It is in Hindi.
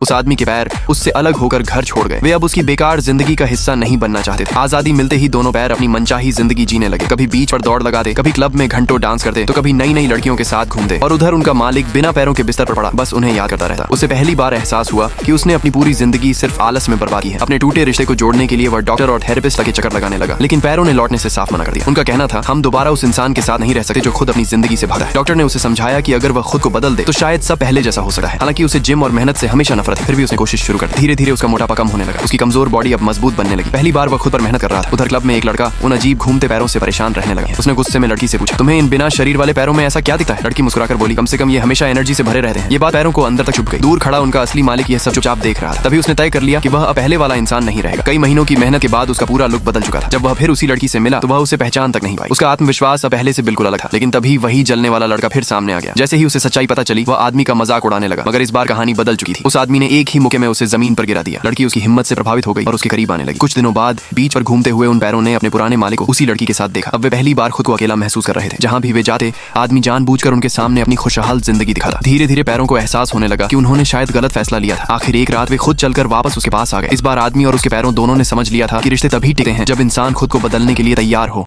उस आदमी के पैर उससे अलग होकर घर छोड़ गए। वे अब उसकी बेकार जिंदगी का हिस्सा नहीं बनना चाहते थे। आजादी मिलते ही दोनों पैर अपनी मनचाही जिंदगी जीने लगे। कभी बीच पर दौड़ लगाते, कभी क्लब में घंटों डांस करते, तो कभी नई नई लड़कियों के साथ घूमते। और उधर उनका मालिक बिना पैरों के बिस्तर पर पड़ा बस उन्हें याद करता रहता। उसे पहली बार एहसास हुआ कि उसने अपनी पूरी जिंदगी सिर्फ आलस में बर्बाद की है। अपने टूटे रिश्ते को जोड़ने के लिए वह डॉक्टर और थेरेपिस्ट के चक्कर लगाने लगा, लेकिन पैरों ने लौटने से साफ मना कर दिया। उनका कहना था, हम दोबारा उस इंसान के साथ नहीं रह सकते जो खुद अपनी जिंदगी से भागा है। डॉक्टर ने उसे समझाया कि अगर वह खुद को बदल दे तो शायद सब पहले जैसा हो सकता है। हालांकि उसे जिम और मेहनत से हमेशा नफरत थी, फिर भी उसने कोशिश शुरू कर दी। धीरे धीरे उसका मोटापा कम होने लगा, उसकी कमजोर बॉडी अब मजबूत बनने लगी। पहली बार वह खुद पर मेहनत कर रहा था। उधर क्लब में एक लड़का उन अजीब घूमते पैरों से परेशान रहने लगा। उसने गुस्से में लड़की से पूछा, तुम्हें इन बिना शरीर वाले पैरों में ऐसा क्या दिखता है? लड़की मुस्कुराकर बोली, कम से कम ये हमेशा एनर्जी से भरे रहते हैं। ये बात पैरों को अंदर तक छुप गई। दूर खड़ा उनका असली मालिक यह सब चुपचाप देख रहा था। तभी उसने तय कर लिया कि वह अब पहले वाला इंसान नहीं रहेगा। कई महीनों की मेहनत के बाद उसका पूरा लुक बदल चुका था। जब वह फिर उसी लड़की से मिला तो वह उसे पहचान तक नहीं पाई। उसका आत्मविश्वास अब पहले से बिल्कुल अलग था। लेकिन तभी वही जलने वाला लड़का फिर सामने आ गया। जैसे ही उसे सच्चाई पता चली, वह आदमी का मजाक उड़ाने लगा। मगर इस बार कहानी बदल चुकी थी। उस आदमी ने एक ही मुक्के में उसे जमीन पर गिरा दिया। लड़की उसकी हिम्मत से प्रभावित हो गई और उसके करीब आने लगी। कुछ दिनों बाद बीच पर घूमते हुए उन पैरों ने अपने पुराने मालिक को उसी लड़की के साथ देखा। अब वे पहली बार खुद को अकेला महसूस कर रहे थे। जहां भी वे जाते, आदमी जानबूझकर उनके सामने अपनी खुशहाल जिंदगी दिखाता। धीरे धीरे पैरों को एहसास होने लगा कि उन्होंने शायद गलत फैसला लिया था। आखिर एक रात वे खुद चलकर वापस उसके पास आ गए। इस बार आदमी और उसके पैरों दोनों ने समझ लिया था कि रिश्ते तभी टिकते हैं जब इंसान खुद को बदलने के लिए तैयार हो।